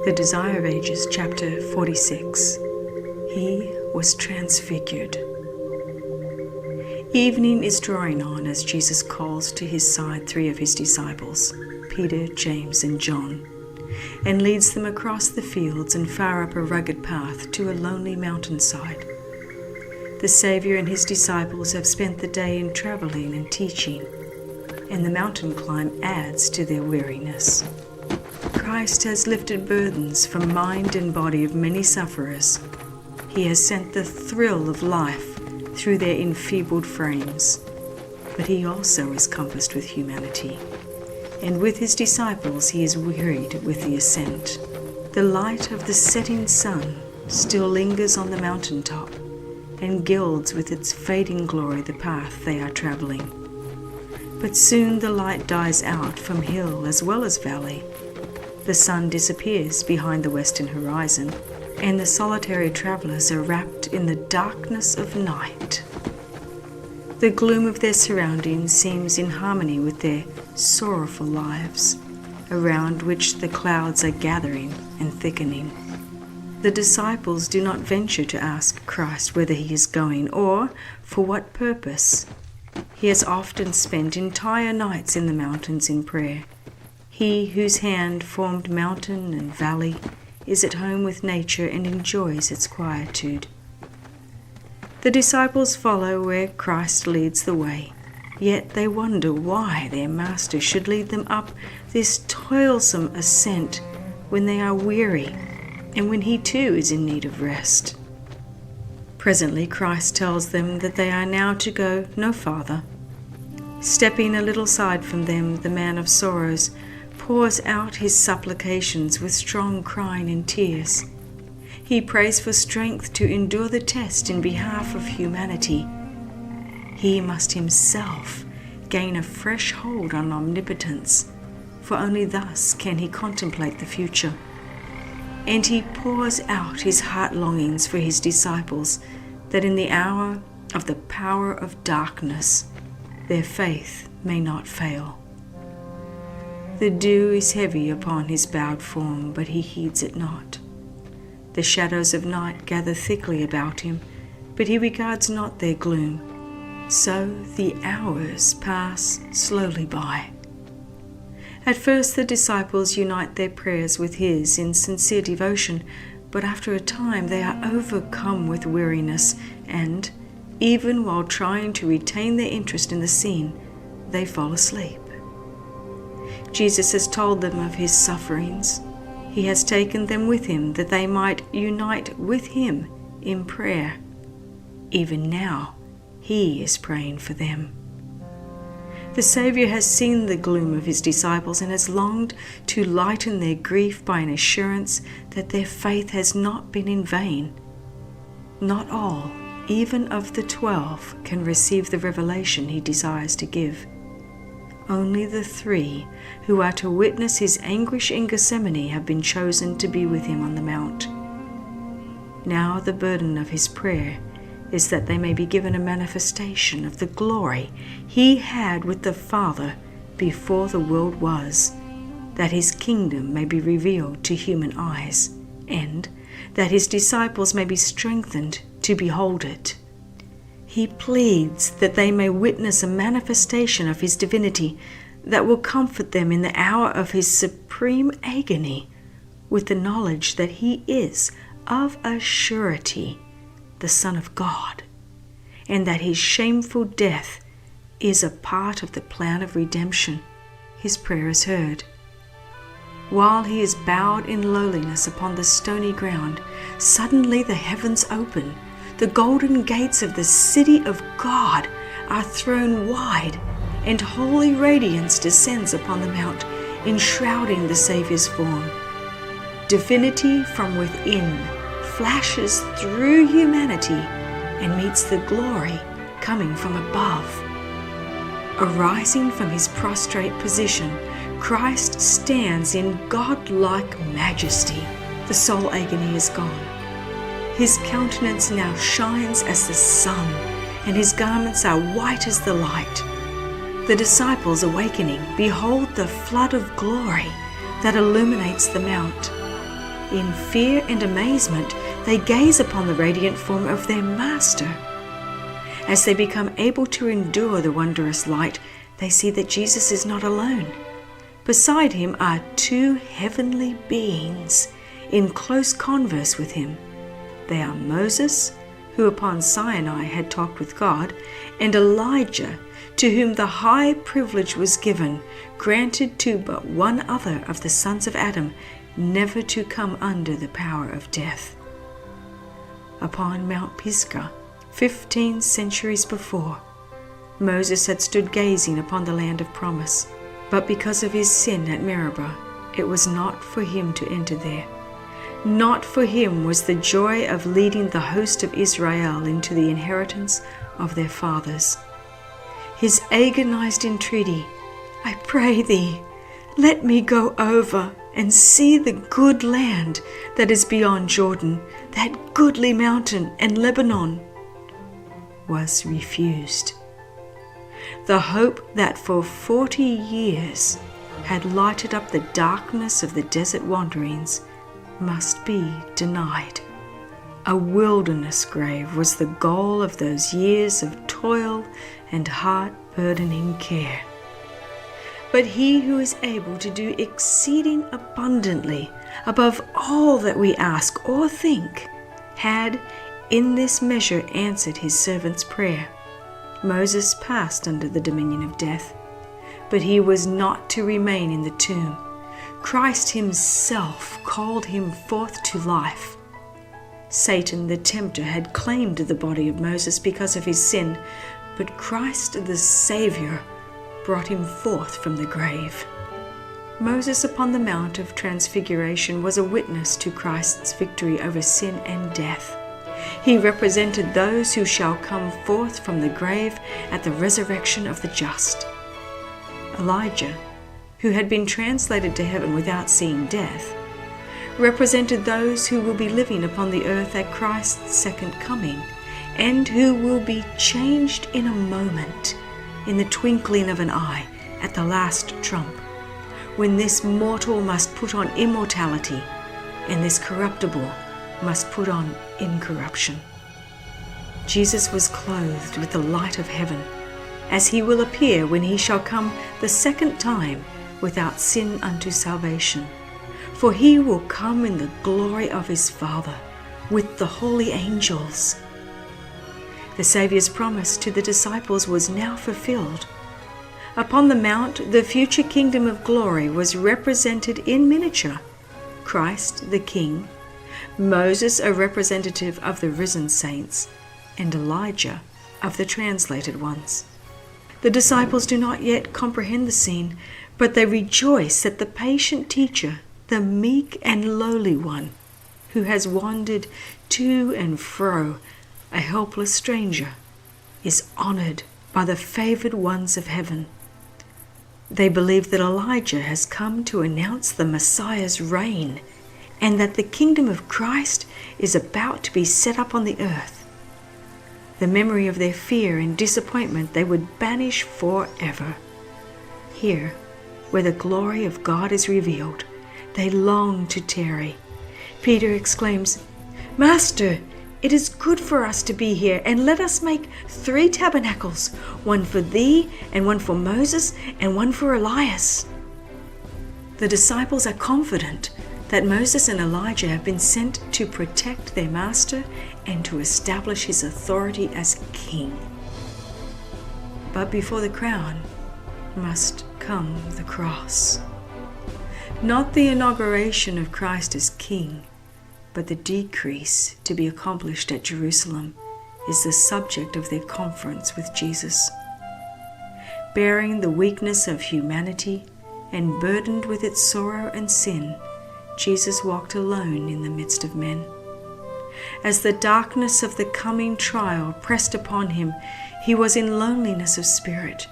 The Desire of Ages, chapter 46. He was transfigured. Evening is drawing on as Jesus calls to his side three of his disciples, Peter, James, and John, and leads them across the fields and far up a rugged path to a lonely mountainside. The Savior and his disciples have spent the day in traveling and teaching, and the mountain climb adds to their weariness. Christ has lifted burdens from mind and body of many sufferers. He has sent the thrill of life through their enfeebled frames. But he also is compassed with humanity, and with his disciples he is wearied with the ascent. The light of the setting sun still lingers on the mountaintop and gilds with its fading glory the path they are traveling. But soon the light dies out from hill as well as valley. The sun disappears behind the western horizon, and the solitary travelers are wrapped in the darkness of night. The gloom of their surroundings seems in harmony with their sorrowful lives, around which the clouds are gathering and thickening. The disciples do not venture to ask Christ whither he is going or for what purpose. He has often spent entire nights in the mountains in prayer. He whose hand formed mountain and valley is at home with nature and enjoys its quietude. The disciples follow where Christ leads the way, yet they wonder why their Master should lead them up this toilsome ascent when they are weary and when he too is in need of rest. Presently Christ tells them that they are now to go no farther. Stepping a little side from them, the man of sorrows pours out his supplications with strong crying and tears. He prays for strength to endure the test in behalf of humanity. He must himself gain a fresh hold on omnipotence, for only thus can he contemplate the future. And he pours out his heart longings for his disciples, that in the hour of the power of darkness, their faith may not fail. The dew is heavy upon his bowed form, but he heeds it not. The shadows of night gather thickly about him, but he regards not their gloom. So the hours pass slowly by. At first the disciples unite their prayers with his in sincere devotion, but after a time they are overcome with weariness, and, even while trying to retain their interest in the scene, they fall asleep. Jesus has told them of his sufferings. He has taken them with him that they might unite with him in prayer. Even now, he is praying for them. The Savior has seen the gloom of his disciples and has longed to lighten their grief by an assurance that their faith has not been in vain. Not all, even of the 12, can receive the revelation he desires to give. Only the 3 who are to witness his anguish in Gethsemane have been chosen to be with him on the mount. Now the burden of his prayer is that they may be given a manifestation of the glory he had with the Father before the world was, that his kingdom may be revealed to human eyes, and that his disciples may be strengthened to behold it. He pleads that they may witness a manifestation of his divinity that will comfort them in the hour of his supreme agony with the knowledge that he is, of a surety, the Son of God, and that his shameful death is a part of the plan of redemption. His prayer is heard. While he is bowed in lowliness upon the stony ground, suddenly the heavens open. The golden gates of the city of God are thrown wide, and holy radiance descends upon the mount, enshrouding the Saviour's form. Divinity from within flashes through humanity and meets the glory coming from above. Arising from his prostrate position, Christ stands in godlike majesty. The soul agony is gone. His countenance now shines as the sun, and his garments are white as the light. The disciples awakening behold the flood of glory that illuminates the mount. In fear and amazement, they gaze upon the radiant form of their Master. As they become able to endure the wondrous light, they see that Jesus is not alone. Beside him are two heavenly beings in close converse with him. They are Moses, who upon Sinai had talked with God, and Elijah, to whom the high privilege was given, granted to but one other of the sons of Adam, never to come under the power of death. Upon Mount Pisgah, 15 centuries before, Moses had stood gazing upon the land of promise, but because of his sin at Meribah, it was not for him to enter there. Not for him was the joy of leading the host of Israel into the inheritance of their fathers. His agonized entreaty, "I pray thee, let me go over and see the good land that is beyond Jordan, that goodly mountain and Lebanon," was refused. The hope that for 40 years had lighted up the darkness of the desert wanderings must be denied. A wilderness grave was the goal of those years of toil and heart-burdening care. But he who is able to do exceeding abundantly above all that we ask or think had in this measure answered his servant's prayer. Moses passed under the dominion of death, but he was not to remain in the tomb. Christ himself called him forth to life. Satan the tempter had claimed the body of Moses because of his sin, but Christ the Savior brought him forth from the grave. Moses upon the Mount of Transfiguration was a witness to Christ's victory over sin and death. He represented those who shall come forth from the grave at the resurrection of the just. Elijah, who had been translated to heaven without seeing death, represented those who will be living upon the earth at Christ's second coming, and who will be changed in a moment, in the twinkling of an eye, at the last trump, when this mortal must put on immortality, and this corruptible must put on incorruption. Jesus was clothed with the light of heaven, as he will appear when he shall come the second time without sin unto salvation. For he will come in the glory of his Father with the holy angels. The Saviour's promise to the disciples was now fulfilled. Upon the mount, the future kingdom of glory was represented in miniature. Christ the King, Moses a representative of the risen saints, and Elijah of the translated ones. The disciples do not yet comprehend the scene, but they rejoice that the patient teacher, the meek and lowly one, who has wandered to and fro, a helpless stranger, is honored by the favored ones of heaven. They believe that Elijah has come to announce the Messiah's reign, and that the kingdom of Christ is about to be set up on the earth. The memory of their fear and disappointment they would banish forever. Here, where the glory of God is revealed, they long to tarry. Peter exclaims, "Master, it is good for us to be here, and let us make 3 tabernacles, one for thee, and one for Moses, and one for Elias." The disciples are confident that Moses and Elijah have been sent to protect their master and to establish his authority as king. But before the crown must come the cross. Not the inauguration of Christ as king, but the decrease to be accomplished at Jerusalem is the subject of their conference with Jesus. Bearing the weakness of humanity and burdened with its sorrow and sin, Jesus walked alone in the midst of men. As the darkness of the coming trial pressed upon him, he was in loneliness of spirit,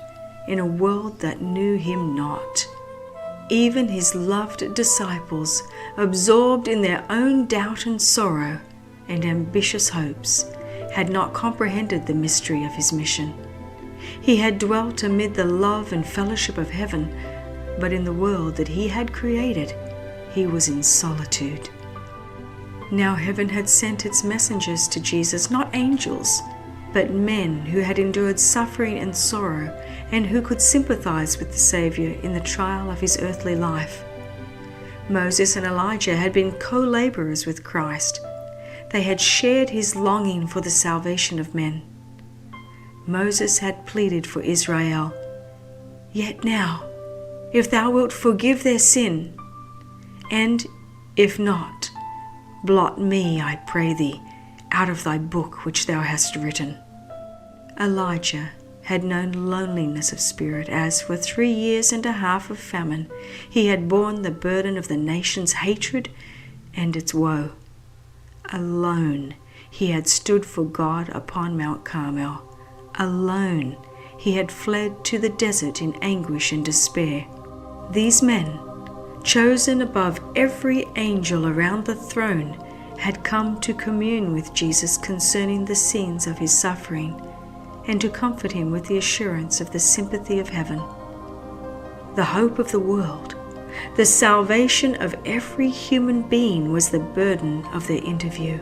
in a world that knew him not. Even his loved disciples, absorbed in their own doubt and sorrow and ambitious hopes, had not comprehended the mystery of his mission. He had dwelt amid the love and fellowship of heaven, but in the world that he had created, he was in solitude, Now heaven had sent its messengers to Jesus, not angels, but men who had endured suffering and sorrow and who could sympathize with the Savior in the trial of his earthly life. Moses and Elijah had been co-laborers with Christ. They had shared his longing for the salvation of men. Moses had pleaded for Israel, "Yet now, if thou wilt forgive their sin, and if not, blot me, I pray thee, out of thy book which thou hast written." Elijah had known loneliness of spirit as, for 3 years and a half of famine, he had borne the burden of the nation's hatred and its woe. Alone he had stood for God upon Mount Carmel. Alone he had fled to the desert in anguish and despair. These men, chosen above every angel around the throne, had come to commune with Jesus concerning the scenes of his suffering, and to comfort him with the assurance of the sympathy of heaven. The hope of the world, the salvation of every human being was the burden of their interview.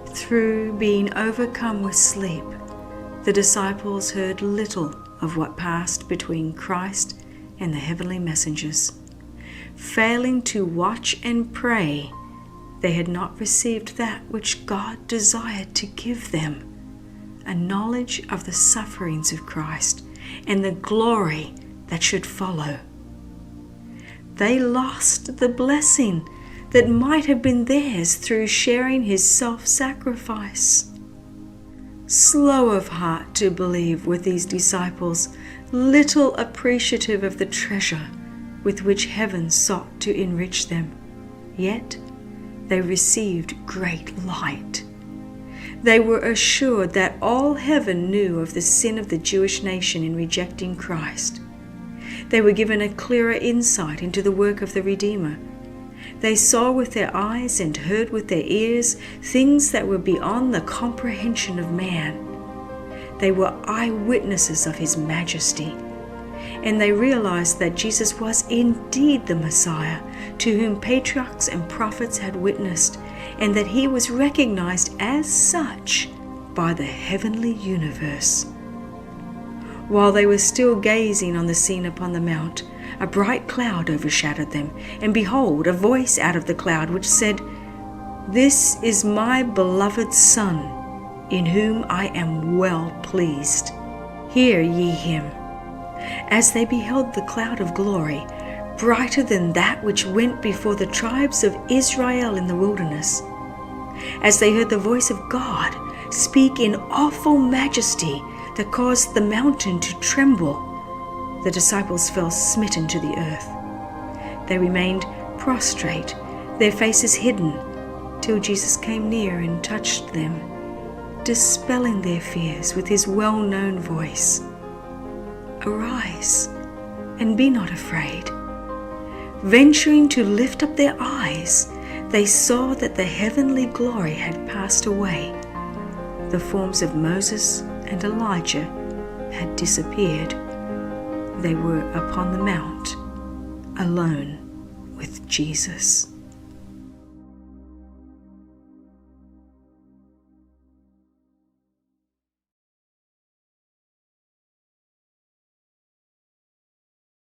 Through being overcome with sleep, the disciples heard little of what passed between Christ and the heavenly messengers. Failing to watch and pray, they had not received that which God desired to give them, a knowledge of the sufferings of Christ and the glory that should follow. They lost the blessing that might have been theirs through sharing his self-sacrifice. Slow of heart to believe were these disciples, little appreciative of the treasure with which heaven sought to enrich them. Yet they received great light. They were assured that all heaven knew of the sin of the Jewish nation in rejecting Christ. They were given a clearer insight into the work of the Redeemer. They saw with their eyes and heard with their ears things that were beyond the comprehension of man. They were eyewitnesses of his majesty, and they realized that Jesus was indeed the Messiah to whom patriarchs and prophets had witnessed, and that he was recognized as such by the heavenly universe. While they were still gazing on the scene upon the mount, a bright cloud overshadowed them, and behold, a voice out of the cloud which said, "This is my beloved Son, in whom I am well pleased. Hear ye him." As they beheld the cloud of glory, brighter than that which went before the tribes of Israel in the wilderness, as they heard the voice of God speak in awful majesty that caused the mountain to tremble, the disciples fell smitten to the earth. They remained prostrate, their faces hidden, till Jesus came near and touched them, dispelling their fears with his well-known voice. "Arise, and be not afraid." Venturing to lift up their eyes, they saw that the heavenly glory had passed away. The forms of Moses and Elijah had disappeared. They were upon the mount, alone with Jesus.